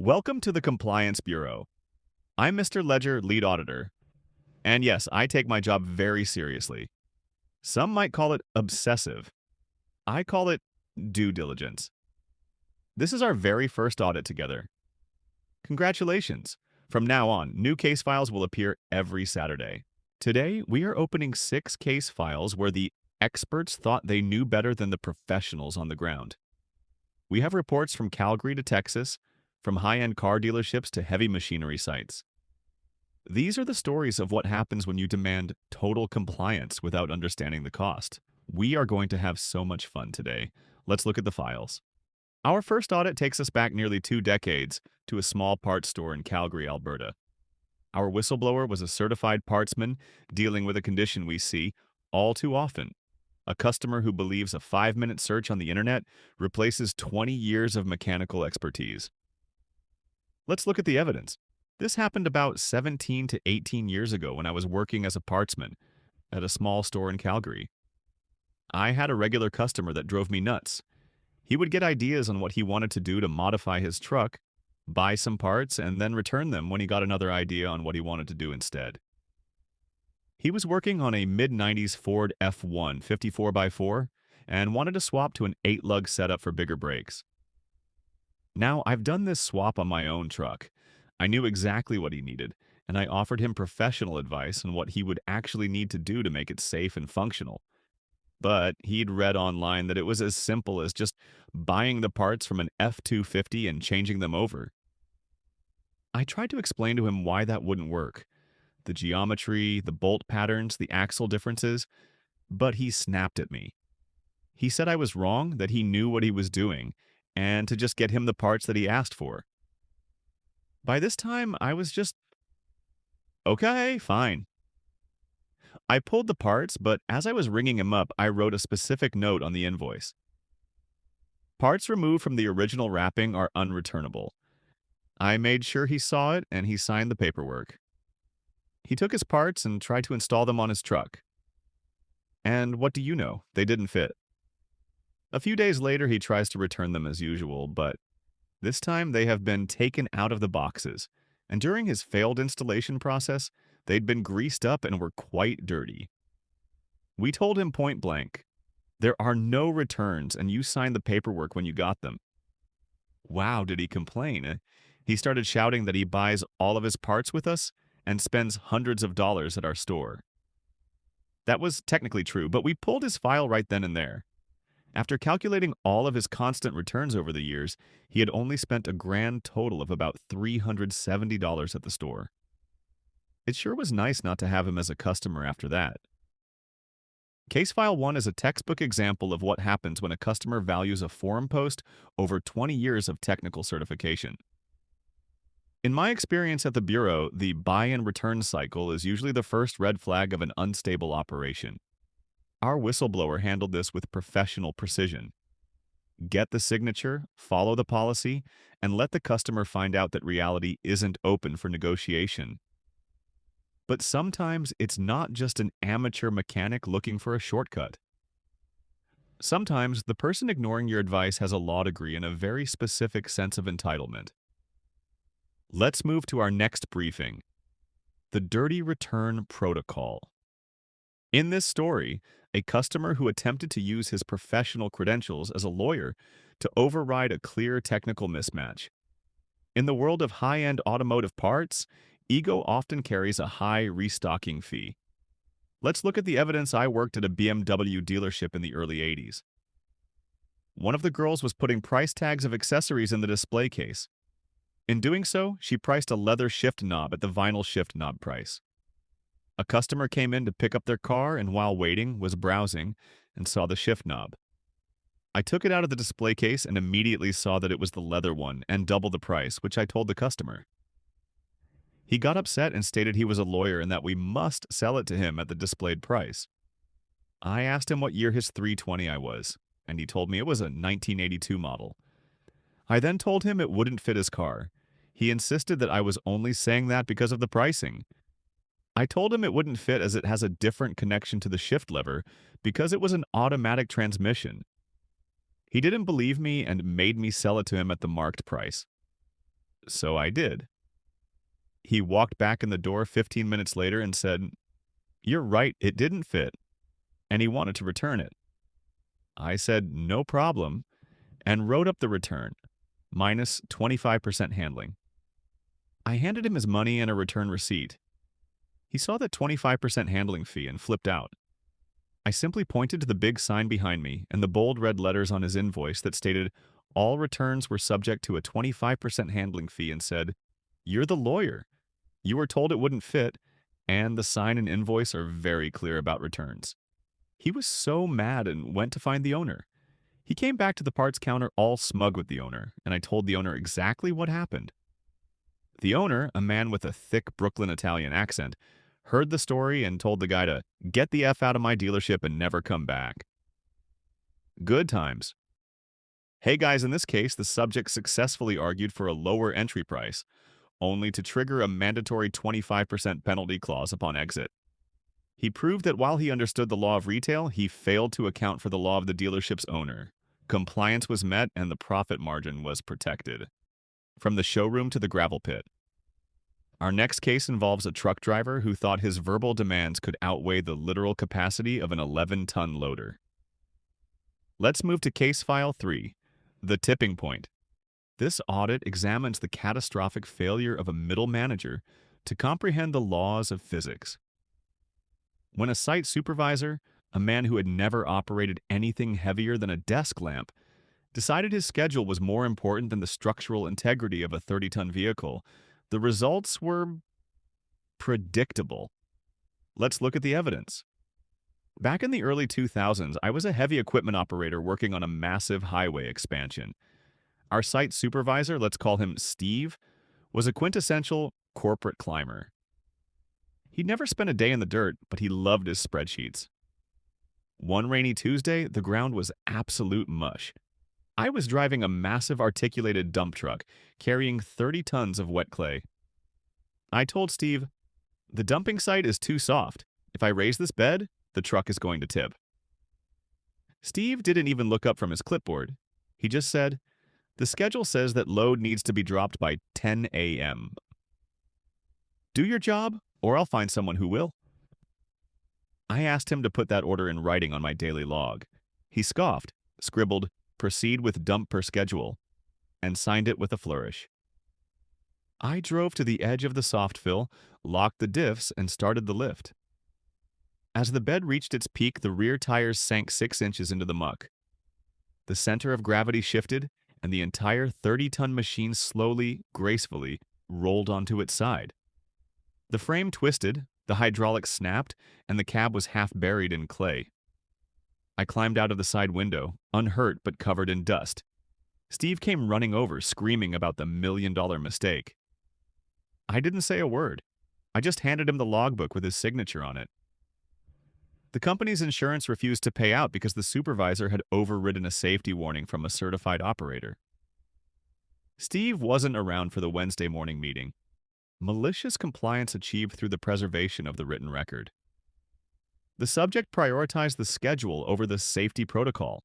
Welcome to the Compliance Bureau. I'm Mr. Ledger, lead auditor. And yes, I take my job very seriously. Some might call it obsessive. I call it due diligence. This is our very first audit together. Congratulations! From now on, new case files will appear every Saturday. Today, we are opening 6 case files where the experts thought they knew better than the professionals on the ground. We have reports from Calgary to Texas, from high-end car dealerships to heavy machinery sites. These are the stories of what happens when you demand total compliance without understanding the cost. We are going to have so much fun today. Let's look at the files. Our first audit takes us back nearly 2 decades to a small parts store in Calgary, Alberta. Our whistleblower was a certified partsman dealing with a condition we see all too often. A customer who believes a 5-minute search on the internet replaces 20 years of mechanical expertise. Let's look at the evidence. This happened about 17 to 18 years ago when I was working as a partsman at a small store in Calgary. I had a regular customer that drove me nuts. He would get ideas on what he wanted to do to modify his truck, buy some parts, and then return them when he got another idea on what he wanted to do instead. He was working on a mid-90s Ford F1 54x4 and wanted to swap to an 8-lug setup for bigger brakes. Now, I've done this swap on my own truck. I knew exactly what he needed, and I offered him professional advice on what he would actually need to do to make it safe and functional. But he'd read online that it was as simple as just buying the parts from an F250 and changing them over. I tried to explain to him why that wouldn't work. The geometry, the bolt patterns, the axle differences, but he snapped at me. He said I was wrong, that he knew what he was doing, and to just get him the parts that he asked for. By this time, I was just, okay, fine. I pulled the parts, but as I was ringing him up, I wrote a specific note on the invoice. Parts removed from the original wrapping are unreturnable. I made sure he saw it, and he signed the paperwork. He took his parts and tried to install them on his truck. And what do you know? They didn't fit. A few days later, he tries to return them as usual, but this time they have been taken out of the boxes, and during his failed installation process, they'd been greased up and were quite dirty. We told him point blank, "There are no returns, and you signed the paperwork when you got them." Wow, did he complain? He started shouting that he buys all of his parts with us and spends hundreds of dollars at our store. That was technically true, but we pulled his file right then and there. After calculating all of his constant returns over the years, he had only spent a grand total of about $370 at the store. It sure was nice not to have him as a customer after that. Case File 1 is a textbook example of what happens when a customer values a forum post over 20 years of technical certification. In my experience at the Bureau, the buy and return cycle is usually the first red flag of an unstable operation. Our whistleblower handled this with professional precision. Get the signature, follow the policy, and let the customer find out that reality isn't open for negotiation. But sometimes it's not just an amateur mechanic looking for a shortcut. Sometimes the person ignoring your advice has a law degree and a very specific sense of entitlement. Let's move to our next briefing, the Dirty Return Protocol. In this story, a customer who attempted to use his professional credentials as a lawyer to override a clear technical mismatch. In the world of high-end automotive parts, ego often carries a high restocking fee. Let's look at the evidence. I worked at a BMW dealership in the early 80s. One of the girls was putting price tags of accessories in the display case. In doing so, she priced a leather shift knob at the vinyl shift knob price. A customer came in to pick up their car and while waiting was browsing and saw the shift knob. I took it out of the display case and immediately saw that it was the leather one and double the price, which I told the customer. He got upset and stated he was a lawyer and that we must sell it to him at the displayed price. I asked him what year his 320 I was, and he told me it was a 1982 model. I then told him it wouldn't fit his car. He insisted that I was only saying that because of the pricing. I told him it wouldn't fit as it has a different connection to the shift lever because it was an automatic transmission. He didn't believe me and made me sell it to him at the marked price. So I did. He walked back in the door 15 minutes later and said, "You're right, it didn't fit," and he wanted to return it. I said, "No problem," and wrote up the return, minus 25% handling. I handed him his money and a return receipt. He saw the 25% handling fee and flipped out. I simply pointed to the big sign behind me and the bold red letters on his invoice that stated all returns were subject to a 25% handling fee and said, "You're the lawyer. You were told it wouldn't fit, and the sign and invoice are very clear about returns." He was so mad and went to find the owner. He came back to the parts counter all smug with the owner, and I told the owner exactly what happened. The owner, a man with a thick Brooklyn Italian accent, heard the story and told the guy to get the F out of my dealership and never come back. Good times. Hey guys, in this case, the subject successfully argued for a lower entry price, only to trigger a mandatory 25% penalty clause upon exit. He proved that while he understood the law of retail, he failed to account for the law of the dealership's owner. Compliance was met and the profit margin was protected. From the showroom to the gravel pit. Our next case involves a truck driver who thought his verbal demands could outweigh the literal capacity of an 11-ton loader. Let's move to case file 3, the tipping point. This audit examines the catastrophic failure of a middle manager to comprehend the laws of physics. When a site supervisor, a man who had never operated anything heavier than a desk lamp, decided his schedule was more important than the structural integrity of a 30-ton vehicle, the results were predictable. Let's look at the evidence. Back in the early 2000s, I was a heavy equipment operator working on a massive highway expansion. Our site supervisor, let's call him Steve, was a quintessential corporate climber. He'd never spent a day in the dirt, but he loved his spreadsheets. One rainy Tuesday, the ground was absolute mush. I was driving a massive articulated dump truck, carrying 30 tons of wet clay. I told Steve, "The dumping site is too soft. If I raise this bed, the truck is going to tip." Steve didn't even look up from his clipboard. He just said, "The schedule says that load needs to be dropped by 10 a.m. Do your job, or I'll find someone who will." I asked him to put that order in writing on my daily log. He scoffed, scribbled, "Proceed with dump per schedule," and signed it with a flourish. I drove to the edge of the soft fill, locked the diffs, and started the lift. As the bed reached its peak, the rear tires sank 6 inches into the muck. The center of gravity shifted, and the entire 30-ton machine slowly, gracefully, rolled onto its side. The frame twisted, the hydraulics snapped, and the cab was half buried in clay. I climbed out of the side window, unhurt but covered in dust. Steve came running over, screaming about the million-dollar mistake. I didn't say a word. I just handed him the logbook with his signature on it. The company's insurance refused to pay out because the supervisor had overridden a safety warning from a certified operator. Steve wasn't around for the Wednesday morning meeting. Malicious compliance achieved through the preservation of the written record. The subject prioritized the schedule over the safety protocol.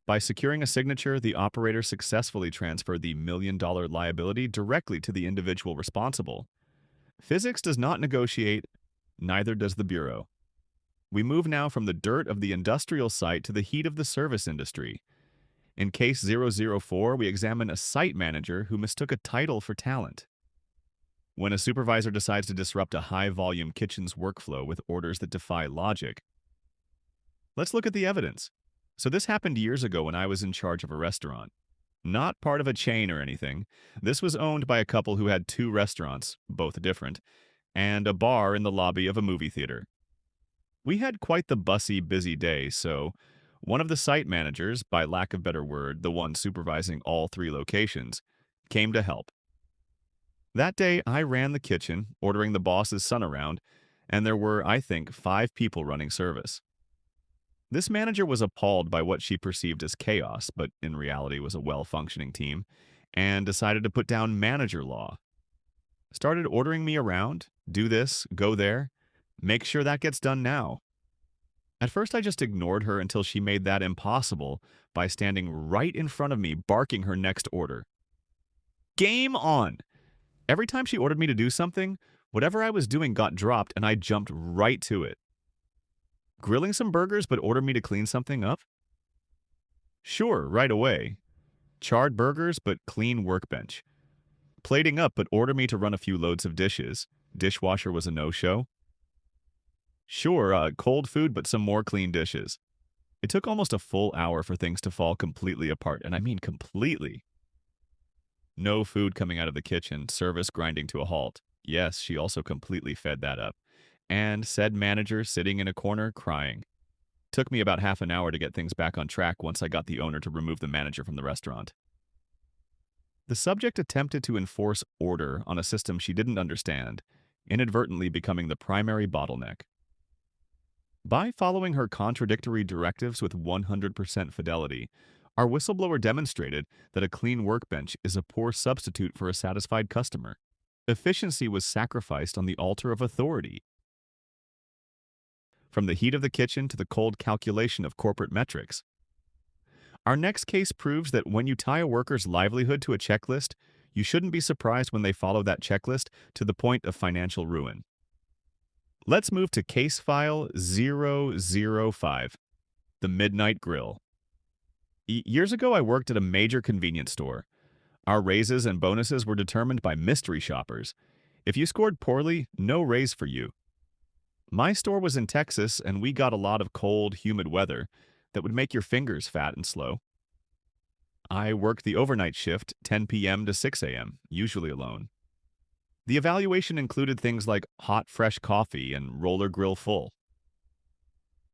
By securing a signature, the operator successfully transferred the million-dollar liability directly to the individual responsible. Physics does not negotiate, neither does the Bureau. We move now from the dirt of the industrial site to the heat of the service industry. In case 004, we examine a site manager who mistook a title for talent. When a supervisor decides to disrupt a high-volume kitchen's workflow with orders that defy logic. Let's look at the evidence. So this happened years ago when I was in charge of a restaurant. Not part of a chain or anything. This was owned by a couple who had 2 restaurants, both different, and a bar in the lobby of a movie theater. We had quite the bussy, busy day, so one of the site managers, by lack of better word, the one supervising all 3 locations, came to help. That day, I ran the kitchen, ordering the boss's son around, and there were, I think, 5 people running service. This manager was appalled by what she perceived as chaos, but in reality was a well-functioning team, and decided to put down manager law. Started ordering me around, do this, go there, make sure that gets done now. At first I just ignored her until she made that impossible by standing right in front of me barking her next order. Game on! Every time she ordered me to do something, whatever I was doing got dropped and I jumped right to it. Grilling some burgers but ordered me to clean something up? Sure, right away. Charred burgers but clean workbench. Plating up but order me to run a few loads of dishes. Dishwasher was a no-show. Sure, cold food but some more clean dishes. It took almost a full hour for things to fall completely apart, and I mean completely. No food coming out of the kitchen, service grinding to a halt. Yes, she also completely fed that up. And said manager sitting in a corner crying. Took me about half an hour to get things back on track once I got the owner to remove the manager from the restaurant. The subject attempted to enforce order on a system she didn't understand, inadvertently becoming the primary bottleneck. By following her contradictory directives with 100% fidelity, our whistleblower demonstrated that a clean workbench is a poor substitute for a satisfied customer. Efficiency was sacrificed on the altar of authority. From the heat of the kitchen to the cold calculation of corporate metrics. Our next case proves that when you tie a worker's livelihood to a checklist, you shouldn't be surprised when they follow that checklist to the point of financial ruin. Let's move to case file 005, the Midnight Grill. Years ago, I worked at a major convenience store. Our raises and bonuses were determined by mystery shoppers. If you scored poorly, no raise for you. My store was in Texas, and we got a lot of cold, humid weather that would make your fingers fat and slow. I worked the overnight shift, 10 p.m. to 6 a.m., usually alone. The evaluation included things like hot, fresh coffee and roller grill full.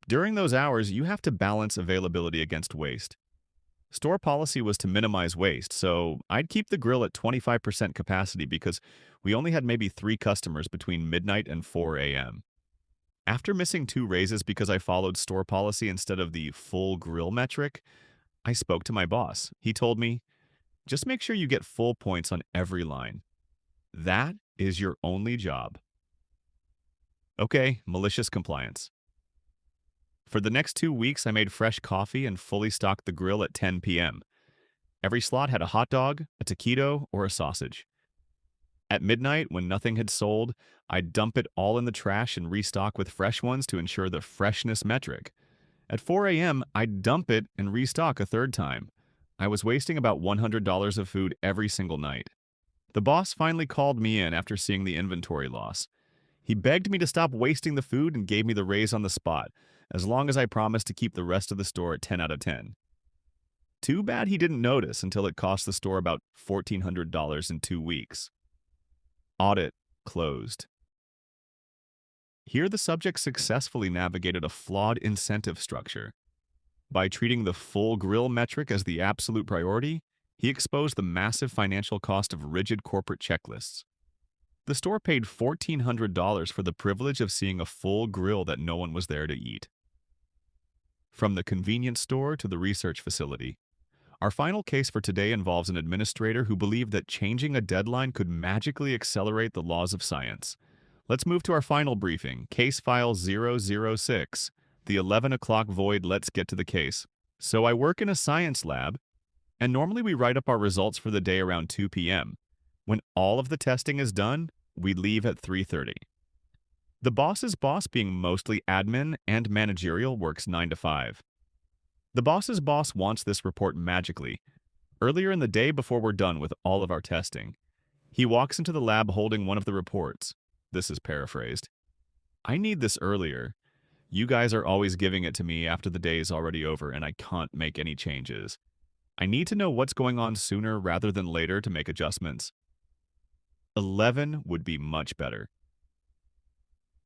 During those hours, you have to balance availability against waste. Store policy was to minimize waste, so I'd keep the grill at 25% capacity because we only had maybe 3 customers between midnight and 4 a.m. After missing 2 raises because I followed store policy instead of the full grill metric, I spoke to my boss. He told me, just make sure you get full points on every line. That is your only job. Okay, malicious compliance. For the next 2 weeks, I made fresh coffee and fully stocked the grill at 10 p.m. Every slot had a hot dog, a taquito, or a sausage. At midnight, when nothing had sold, I'd dump it all in the trash and restock with fresh ones to ensure the freshness metric. At 4 a.m., I'd dump it and restock a third time. I was wasting about $100 of food every single night. The boss finally called me in after seeing the inventory loss. He begged me to stop wasting the food and gave me the raise on the spot, as long as I promised to keep the rest of the store at 10 out of 10. Too bad he didn't notice until it cost the store about $1,400 in 2 weeks. Audit closed. Here the subject successfully navigated a flawed incentive structure. By treating the full grill metric as the absolute priority, he exposed the massive financial cost of rigid corporate checklists. The store paid $1,400 for the privilege of seeing a full grill that no one was there to eat. From the convenience store to the research facility, our final case for today involves an administrator who believed that changing a deadline could magically accelerate the laws of science. Let's move to our final briefing, case file 006, the 11 o'clock void. Let's get to the case. So I work in a science lab, and normally we write up our results for the day around 2 p.m. When all of the testing is done, we leave at 3:30. The boss's boss, being mostly admin and managerial, works 9 to 5. The boss's boss wants this report magically, earlier in the day before we're done with all of our testing. He walks into the lab holding one of the reports. This is paraphrased. I need this earlier. You guys are always giving it to me after the day is already over and I can't make any changes. I need to know what's going on sooner rather than later to make adjustments. 11 would be much better.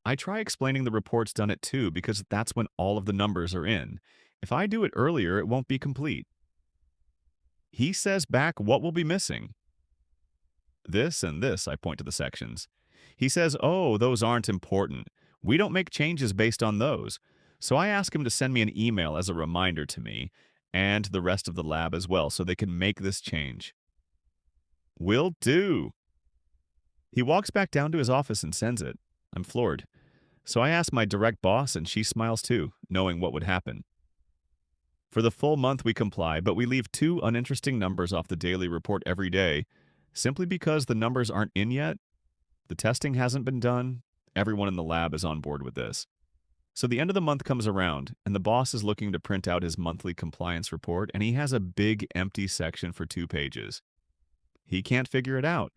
I try explaining the report's done at 2 because that's when all of the numbers are in. If I do it earlier, it won't be complete. He says back what will be missing. This and this, I point to the sections. He says, oh, those aren't important. We don't make changes based on those. So I ask him to send me an email as a reminder to me and the rest of the lab as well so they can make this change. Will do. He walks back down to his office and sends it. I'm floored. So I ask my direct boss and she smiles too, knowing what would happen. For the full month we comply, but we leave 2 uninteresting numbers off the daily report every day, Simply because the numbers aren't in yet, the testing hasn't been done, everyone in the lab is on board with this. So the end of the month comes around, and the boss is looking to print out his monthly compliance report, and he has a big empty section for 2 pages. He can't figure it out.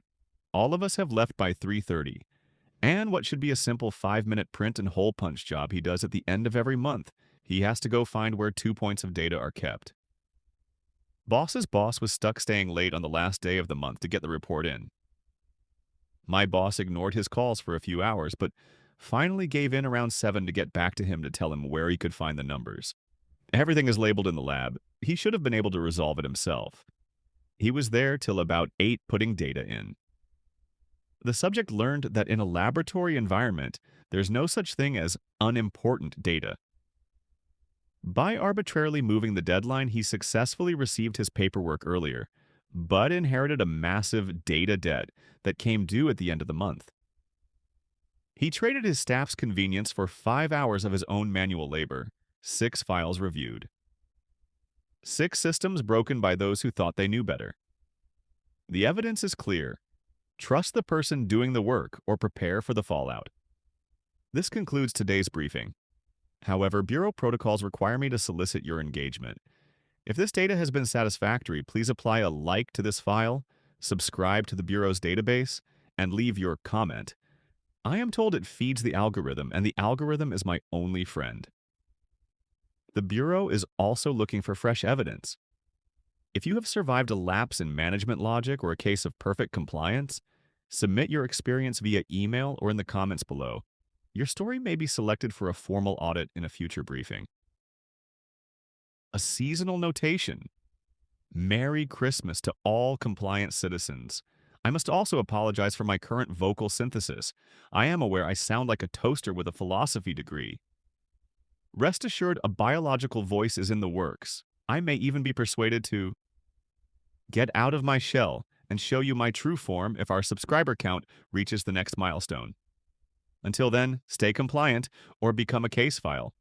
All of us have left by 3:30, and what should be a simple 5-minute print and hole punch job he does at the end of every month, he has to go find where 2 points of data are kept. Boss's boss was stuck staying late on the last day of the month to get the report in. My boss ignored his calls for a few hours, but finally gave in around 7 to get back to him to tell him where he could find the numbers. Everything is labeled in the lab. He should have been able to resolve it himself. He was there till about 8 putting data in. The subject learned that in a laboratory environment, there's no such thing as unimportant data. By arbitrarily moving the deadline, he successfully received his paperwork earlier, but inherited a massive data debt that came due at the end of the month. He traded his staff's convenience for 5 hours of his own manual labor, 6 files reviewed. 6 systems broken by those who thought they knew better. The evidence is clear. Trust the person doing the work or prepare for the fallout. This concludes today's briefing. However, Bureau protocols require me to solicit your engagement. If this data has been satisfactory, please apply a like to this file, subscribe to the Bureau's database, and leave your comment. I am told it feeds the algorithm, and the algorithm is my only friend. The Bureau is also looking for fresh evidence. If you have survived a lapse in management logic or a case of perfect compliance, submit your experience via email or in the comments below. Your story may be selected for a formal audit in a future briefing. A seasonal notation. Merry Christmas to all compliant citizens. I must also apologize for my current vocal synthesis. I am aware I sound like a toaster with a philosophy degree. Rest assured, a biological voice is in the works. I may even be persuaded to get out of my shell and show you my true form if our subscriber count reaches the next milestone. Until then, stay compliant or become a case file.